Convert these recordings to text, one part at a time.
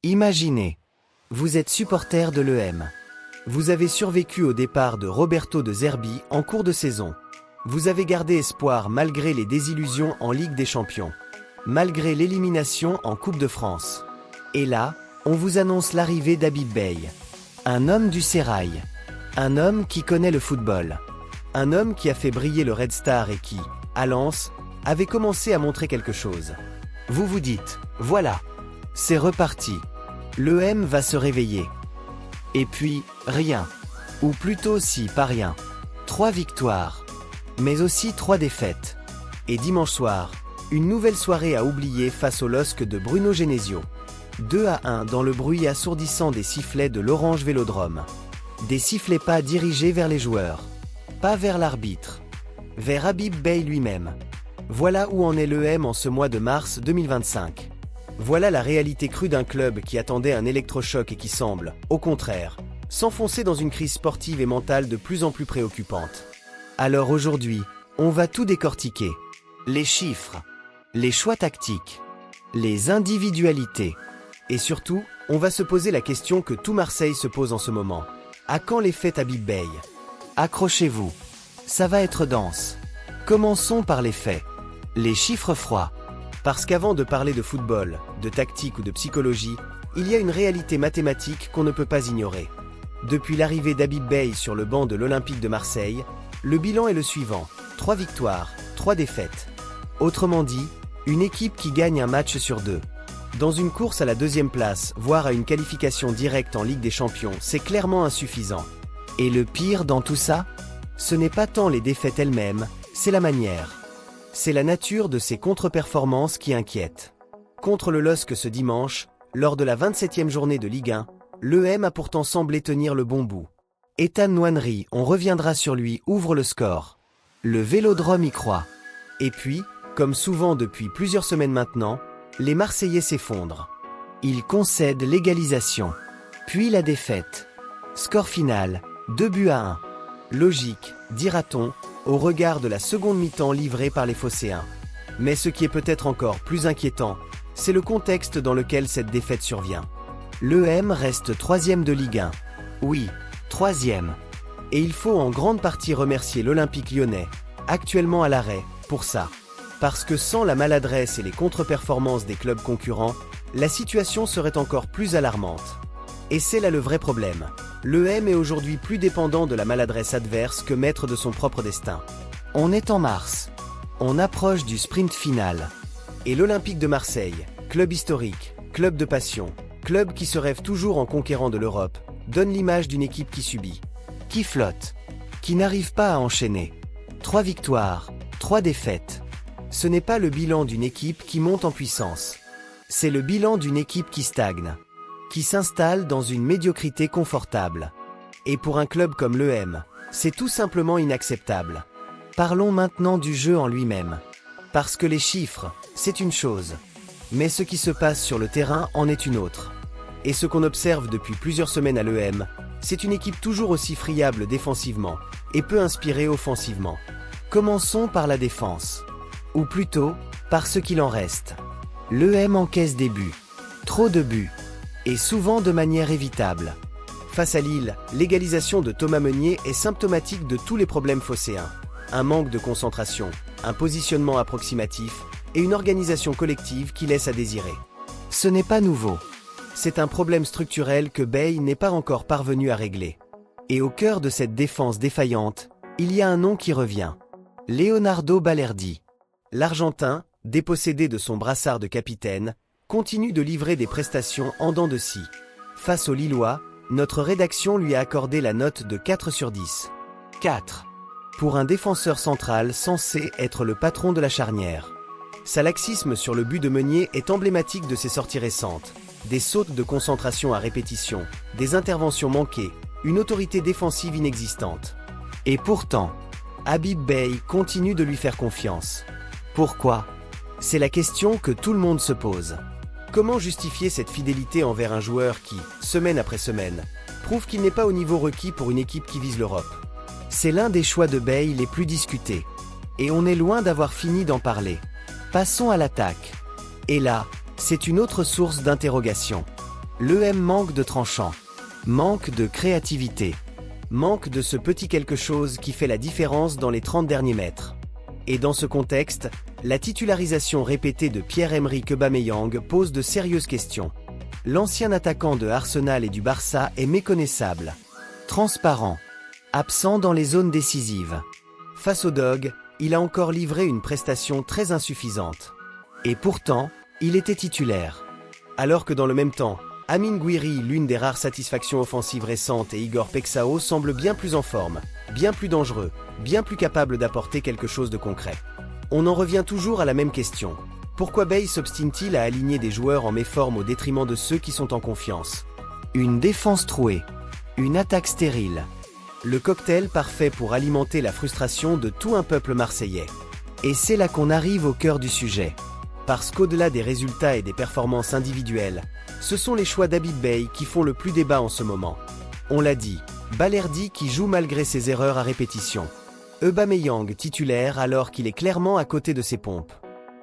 Imaginez, vous êtes supporter de l'EM. Vous avez survécu au départ de Roberto De Zerbi en cours de saison. Vous avez gardé espoir malgré les désillusions en Ligue des Champions, malgré l'élimination en Coupe de France. Et là, on vous annonce l'arrivée d'Habib Beye, un homme du sérail, un homme qui connaît le football, un homme qui a fait briller le Red Star et qui, à Lens, avait commencé à montrer quelque chose. Vous vous dites, voilà, c'est reparti, l'EM va se réveiller. Et puis, rien. Ou plutôt si, pas rien. 3 victoires. Mais aussi 3 défaites. Et dimanche soir, une nouvelle soirée à oublier face au LOSC de Bruno Genesio. 2-1 dans le bruit assourdissant des sifflets de l'Orange Vélodrome. Des sifflets pas dirigés vers les joueurs. Pas vers l'arbitre. Vers Habib Beye lui-même. Voilà où en est l'EM en ce mois de mars 2025. Voilà la réalité crue d'un club qui attendait un électrochoc et qui semble, au contraire, s'enfoncer dans une crise sportive et mentale de plus en plus préoccupante. Alors aujourd'hui, on va tout décortiquer. Les chiffres, les choix tactiques, les individualités. Et surtout, on va se poser la question que tout Marseille se pose en ce moment. À quand les fêtes Habib Beye? Accrochez-vous. Ça va être dense. Commençons par les faits. Les chiffres froids. Parce qu'avant de parler de football, de tactique ou de psychologie, il y a une réalité mathématique qu'on ne peut pas ignorer. Depuis l'arrivée d'Habib Beye sur le banc de l'Olympique de Marseille, le bilan est le suivant, 3 victoires, 3 défaites. Autrement dit, une équipe qui gagne un match sur 2. Dans une course à la 2e place, voire à une qualification directe en Ligue des Champions, c'est clairement insuffisant. Et le pire dans tout ça? Ce n'est pas tant les défaites elles-mêmes, c'est la manière. C'est la nature de ces contre-performances qui inquiète. Contre le LOSC ce dimanche, lors de la 27e journée de Ligue 1, l'EM a pourtant semblé tenir le bon bout. Ethan Nwaneri, on reviendra sur lui, ouvre le score. Le Vélodrome y croit. Et puis, comme souvent depuis plusieurs semaines maintenant, les Marseillais s'effondrent. Ils concèdent l'égalisation. Puis la défaite. Score final, 2-1. Logique, dira-t-on, au regard de la seconde mi-temps livrée par les Phocéens. Mais ce qui est peut-être encore plus inquiétant, c'est le contexte dans lequel cette défaite survient. L'EM reste 3e de Ligue 1. Oui, 3e. Et il faut en grande partie remercier l'Olympique lyonnais, actuellement à l'arrêt, pour ça. Parce que sans la maladresse et les contre-performances des clubs concurrents, la situation serait encore plus alarmante. Et c'est là le vrai problème. L'EM est aujourd'hui plus dépendant de la maladresse adverse que maître de son propre destin. On est en mars. On approche du sprint final. Et l'Olympique de Marseille, club historique, club de passion, club qui se rêve toujours en conquérant de l'Europe, donne l'image d'une équipe qui subit, qui flotte, qui n'arrive pas à enchaîner. 3 victoires, 3 défaites. Ce n'est pas le bilan d'une équipe qui monte en puissance. C'est le bilan d'une équipe qui stagne, qui s'installe dans une médiocrité confortable. Et pour un club comme l'EM, c'est tout simplement inacceptable. Parlons maintenant du jeu en lui-même. Parce que les chiffres, c'est une chose. Mais ce qui se passe sur le terrain en est une autre. Et ce qu'on observe depuis plusieurs semaines à l'EM, c'est une équipe toujours aussi friable défensivement, et peu inspirée offensivement. Commençons par la défense. Ou plutôt, par ce qu'il en reste. L'EM encaisse des buts. Trop de buts. Et souvent de manière évitable. Face à Lille, l'égalisation de Thomas Meunier est symptomatique de tous les problèmes phocéens. Un manque de concentration, un positionnement approximatif et une organisation collective qui laisse à désirer. Ce n'est pas nouveau. C'est un problème structurel que Beye n'est pas encore parvenu à régler. Et au cœur de cette défense défaillante, il y a un nom qui revient. Leonardo Balerdi. L'Argentin, dépossédé de son brassard de capitaine, continue de livrer des prestations en dents de scie. Face aux Lillois, notre rédaction lui a accordé la note de 4 sur 10. 4. Pour un défenseur central censé être le patron de la charnière. Sa laxisme sur le but de Meunier est emblématique de ses sorties récentes. Des sautes de concentration à répétition, des interventions manquées, une autorité défensive inexistante. Et pourtant, Habib Beye continue de lui faire confiance. Pourquoi? C'est la question que tout le monde se pose. Comment justifier cette fidélité envers un joueur qui, semaine après semaine, prouve qu'il n'est pas au niveau requis pour une équipe qui vise l'Europe? C'est l'un des choix de Beye les plus discutés. Et on est loin d'avoir fini d'en parler. Passons à l'attaque. Et là, c'est une autre source d'interrogation. L'EM manque de tranchant, manque de créativité, manque de ce petit quelque chose qui fait la différence dans les 30 derniers mètres. Et dans ce contexte, la titularisation répétée de Pierre-Emerick Aubameyang pose de sérieuses questions. L'ancien attaquant de Arsenal et du Barça est méconnaissable, transparent, absent dans les zones décisives. Face aux Dogs, il a encore livré une prestation très insuffisante. Et pourtant, il était titulaire. Alors que dans le même temps, Amine Gouiri, l'une des rares satisfactions offensives récentes, et Igor Pexao semblent bien plus en forme, bien plus dangereux, bien plus capables d'apporter quelque chose de concret. On en revient toujours à la même question. Pourquoi Bale s'obstine-t-il à aligner des joueurs en méforme au détriment de ceux qui sont en confiance? Une défense trouée, une attaque stérile. Le cocktail parfait pour alimenter la frustration de tout un peuple marseillais. Et c'est là qu'on arrive au cœur du sujet. Parce qu'au-delà des résultats et des performances individuelles, ce sont les choix d'Habib Beye qui font le plus débat en ce moment. On l'a dit, Balerdi qui joue malgré ses erreurs à répétition. Aubameyang titulaire alors qu'il est clairement à côté de ses pompes.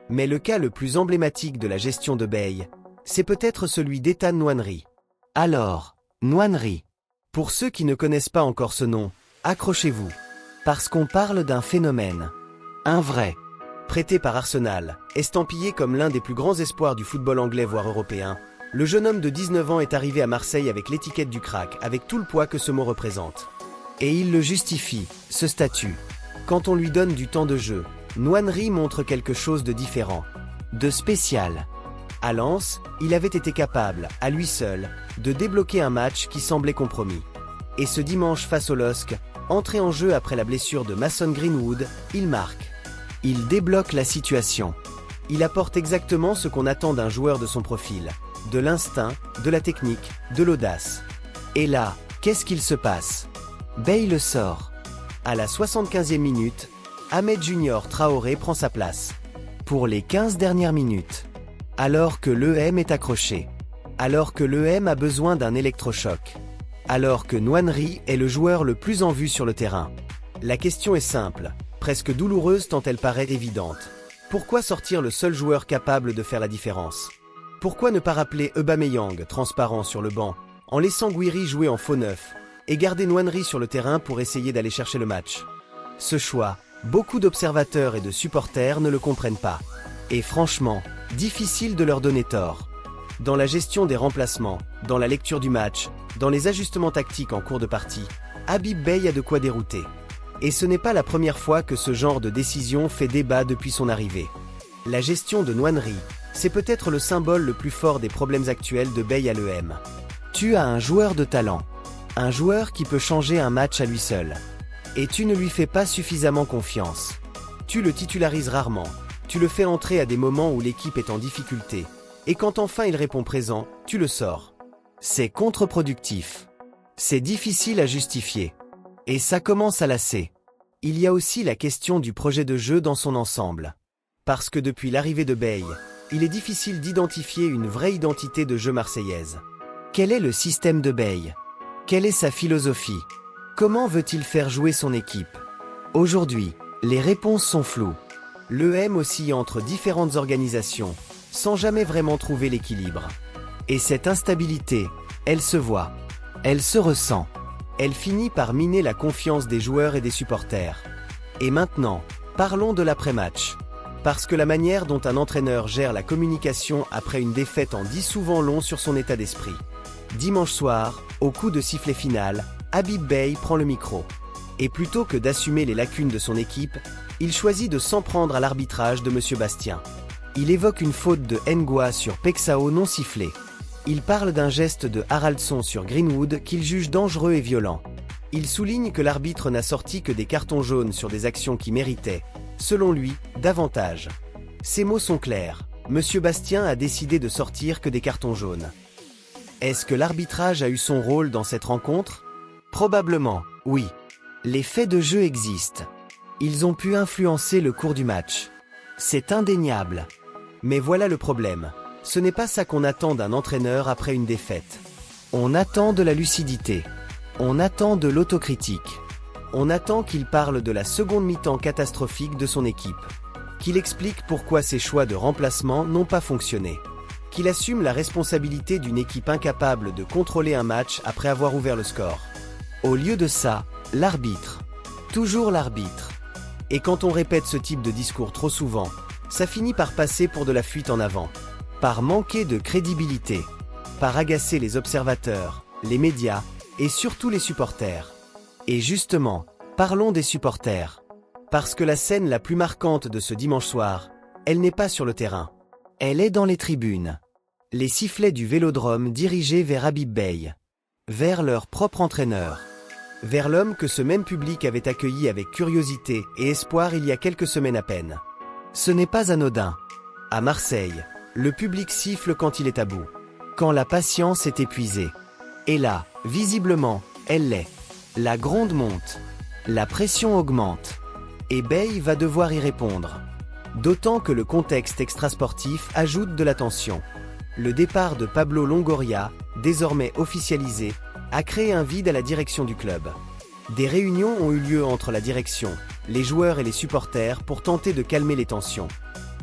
Mais le cas le plus emblématique de la gestion de Beye, c'est peut-être celui d'Ethan Nwaneri. Alors, Nwaneri. Pour ceux qui ne connaissent pas encore ce nom, accrochez-vous. Parce qu'on parle d'un phénomène. Un vrai. Prêté par Arsenal, estampillé comme l'un des plus grands espoirs du football anglais voire européen, le jeune homme de 19 ans est arrivé à Marseille avec l'étiquette du crack, avec tout le poids que ce mot représente. Et il le justifie, ce statut. Quand on lui donne du temps de jeu, Nwaneri montre quelque chose de différent, de spécial. À Lens, il avait été capable, à lui seul, de débloquer un match qui semblait compromis. Et ce dimanche face au LOSC, entré en jeu après la blessure de Mason Greenwood, il marque. Il débloque la situation. Il apporte exactement ce qu'on attend d'un joueur de son profil. De l'instinct, de la technique, de l'audace. Et là, qu'est-ce qu'il se passe? Beye le sort. À la 75e minute, Ahmed Junior Traoré prend sa place. Pour les 15 dernières minutes. Alors que l'EM est accroché. Alors que l'EM a besoin d'un électrochoc. Alors que Nwaneri est le joueur le plus en vue sur le terrain. La question est simple, presque douloureuse tant elle paraît évidente. Pourquoi sortir le seul joueur capable de faire la différence? Pourquoi ne pas rappeler Aubameyang, transparent sur le banc, en laissant Gouiri jouer en faux neuf, et garder Nwaneri sur le terrain pour essayer d'aller chercher le match? Ce choix, beaucoup d'observateurs et de supporters ne le comprennent pas. Et franchement, difficile de leur donner tort. Dans la gestion des remplacements, dans la lecture du match, dans les ajustements tactiques en cours de partie, Habib Beye a de quoi dérouter. Et ce n'est pas la première fois que ce genre de décision fait débat depuis son arrivée. La gestion de Nwaneri, c'est peut-être le symbole le plus fort des problèmes actuels de Beye à l'EM. Tu as un joueur de talent, un joueur qui peut changer un match à lui seul. Et tu ne lui fais pas suffisamment confiance. Tu le titularises rarement, tu le fais entrer à des moments où l'équipe est en difficulté, et quand enfin il répond présent, tu le sors. C'est contre-productif. C'est difficile à justifier. Et ça commence à lasser. Il y a aussi la question du projet de jeu dans son ensemble. Parce que depuis l'arrivée de Beye, il est difficile d'identifier une vraie identité de jeu marseillaise. Quel est le système de Beye? Quelle est sa philosophie? Comment veut-il faire jouer son équipe? Aujourd'hui, les réponses sont floues. L'EM oscille entre différentes organisations, sans jamais vraiment trouver l'équilibre. Et cette instabilité, elle se voit, elle se ressent. Elle finit par miner la confiance des joueurs et des supporters. Et maintenant, parlons de l'après-match. Parce que la manière dont un entraîneur gère la communication après une défaite en dit souvent long sur son état d'esprit. Dimanche soir, au coup de sifflet final, Habib Beye prend le micro. Et plutôt que d'assumer les lacunes de son équipe, il choisit de s'en prendre à l'arbitrage de M. Bastien. Il évoque une faute de N'Goua sur Pexao non sifflée. Il parle d'un geste de Haraldson sur Greenwood qu'il juge dangereux et violent. Il souligne que l'arbitre n'a sorti que des cartons jaunes sur des actions qui méritaient, selon lui, davantage. Ses mots sont clairs. M. Bastien a décidé de sortir que des cartons jaunes. Est-ce que l'arbitrage a eu son rôle dans cette rencontre? Probablement, oui. Les faits de jeu existent. Ils ont pu influencer le cours du match. C'est indéniable. Mais voilà le problème. Ce n'est pas ça qu'on attend d'un entraîneur après une défaite. On attend de la lucidité. On attend de l'autocritique. On attend qu'il parle de la seconde mi-temps catastrophique de son équipe. Qu'il explique pourquoi ses choix de remplacement n'ont pas fonctionné. qu'il assume la responsabilité d'une équipe incapable de contrôler un match après avoir ouvert le score. Au lieu de ça, l'arbitre. Toujours l'arbitre. Et quand on répète ce type de discours trop souvent, ça finit par passer pour de la fuite en avant, par manquer de crédibilité, par agacer les observateurs, les médias et surtout les supporters. Et justement, parlons des supporters. Parce que la scène la plus marquante de ce dimanche soir, elle n'est pas sur le terrain. Elle est dans les tribunes. Les sifflets du Vélodrome dirigés vers Habib Beye, vers leur propre entraîneur, vers l'homme que ce même public avait accueilli avec curiosité et espoir il y a quelques semaines à peine. Ce n'est pas anodin. À Marseille, le public siffle quand il est à bout, quand la patience est épuisée. Et là, visiblement, elle l'est. La gronde monte, la pression augmente, et Beye va devoir y répondre. D'autant que le contexte extrasportif ajoute de la tension. Le départ de Pablo Longoria, désormais officialisé, a créé un vide à la direction du club. Des réunions ont eu lieu entre la direction, les joueurs et les supporters pour tenter de calmer les tensions.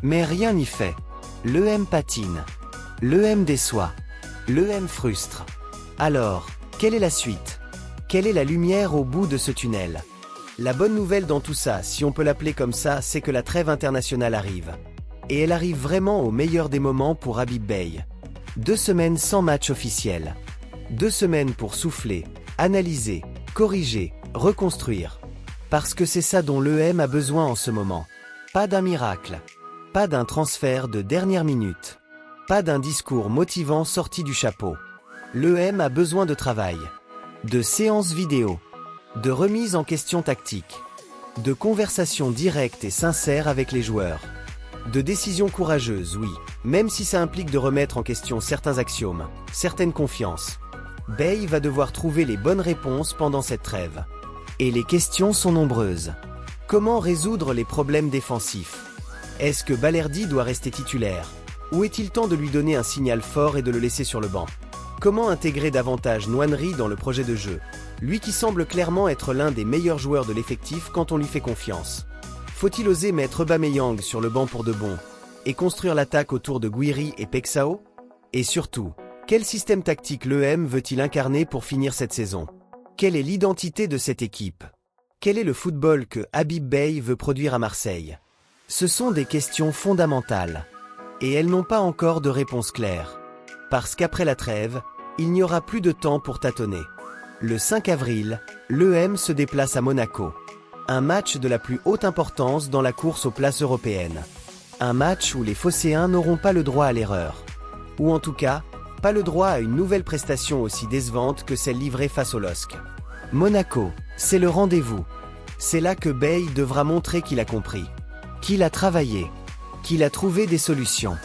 Mais rien n'y fait. L'EM patine. L'EM déçoit. L'EM frustre. Alors, quelle est la suite? Quelle est la lumière au bout de ce tunnel? La bonne nouvelle dans tout ça, si on peut l'appeler comme ça, c'est que la trêve internationale arrive. Et elle arrive vraiment au meilleur des moments pour Habib Beye. 2 semaines sans match officiel. 2 semaines pour souffler, analyser, corriger, reconstruire. Parce que c'est ça dont l'EM a besoin en ce moment. Pas d'un miracle. Pas d'un transfert de dernière minute. Pas d'un discours motivant sorti du chapeau. L'EM a besoin de travail. De séances vidéo. De remise en question tactique. De conversations directes et sincères avec les joueurs. De décisions courageuses, oui, même si ça implique de remettre en question certains axiomes, certaines confiances. Beye va devoir trouver les bonnes réponses pendant cette trêve. Et les questions sont nombreuses. Comment résoudre les problèmes défensifs? Est-ce que Balerdi doit rester titulaire? Ou est-il temps de lui donner un signal fort et de le laisser sur le banc? Comment intégrer davantage Nwaneri dans le projet de jeu? Lui qui semble clairement être l'un des meilleurs joueurs de l'effectif quand on lui fait confiance. Faut-il oser mettre Aubameyang sur le banc pour de bon? Et construire l'attaque autour de Gouiri et Pexao? Et surtout, quel système tactique l'EM veut-il incarner pour finir cette saison? Quelle est l'identité de cette équipe? Quel est le football que Habib Beye veut produire à Marseille? Ce sont des questions fondamentales. Et elles n'ont pas encore de réponse claire. Parce qu'après la trêve, il n'y aura plus de temps pour tâtonner. Le 5 avril, l'EM se déplace à Monaco. Un match de la plus haute importance dans la course aux places européennes. Un match où les Phocéens n'auront pas le droit à l'erreur. Ou en tout cas, pas le droit à une nouvelle prestation aussi décevante que celle livrée face au LOSC. Monaco, c'est le rendez-vous. C'est là que Beye devra montrer qu'il a compris. Qu'il a travaillé. Qu'il a trouvé des solutions.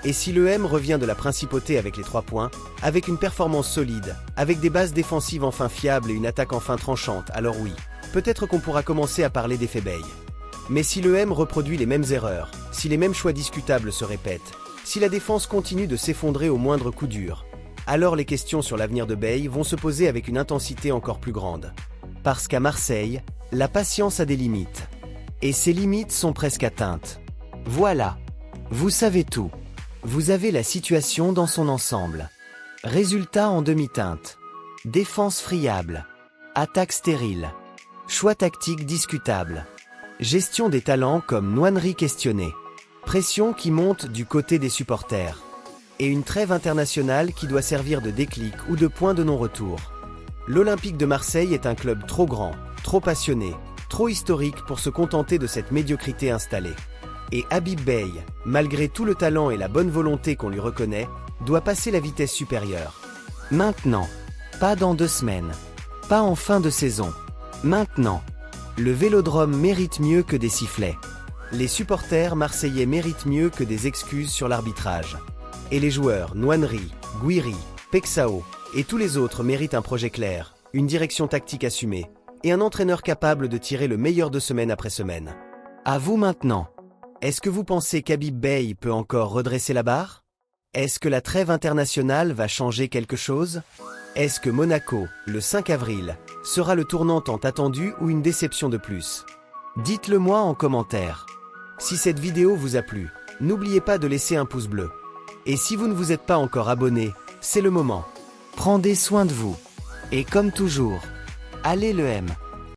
Et si l'EM revient de la principauté avec les 3 points, avec une performance solide, avec des bases défensives enfin fiables et une attaque enfin tranchante, alors oui, peut-être qu'on pourra commencer à parler d'effet Beye. Mais si l'EM reproduit les mêmes erreurs, si les mêmes choix discutables se répètent, si la défense continue de s'effondrer au moindre coup dur, alors les questions sur l'avenir de Beye vont se poser avec une intensité encore plus grande. Parce qu'à Marseille, la patience a des limites. Et ces limites sont presque atteintes. Voilà. Vous savez tout. Vous avez la situation dans son ensemble. Résultat en demi-teinte. Défense friable. Attaque stérile. Choix tactique discutable. Gestion des talents comme Nwaneri questionné. Pression qui monte du côté des supporters. Et une trêve internationale qui doit servir de déclic ou de point de non-retour. L'Olympique de Marseille est un club trop grand, trop passionné, trop historique pour se contenter de cette médiocrité installée. Et Habib Beye, malgré tout le talent et la bonne volonté qu'on lui reconnaît, doit passer la vitesse supérieure. Maintenant. Pas dans 2 semaines. Pas en fin de saison. Maintenant. Le Vélodrome mérite mieux que des sifflets. Les supporters marseillais méritent mieux que des excuses sur l'arbitrage. Et les joueurs Nwaneri, Gouiri, Pexao et tous les autres méritent un projet clair, une direction tactique assumée et un entraîneur capable de tirer le meilleur de semaine après semaine. À vous maintenant. Est-ce que vous pensez qu'Habib Beye peut encore redresser la barre? Est-ce que la trêve internationale va changer quelque chose? Est-ce que Monaco, le 5 avril, sera le tournant tant attendu ou une déception de plus? Dites-le moi en commentaire. Si cette vidéo vous a plu, n'oubliez pas de laisser un pouce bleu. Et si vous ne vous êtes pas encore abonné, c'est le moment. Prendez soin de vous. Et comme toujours, allez le M.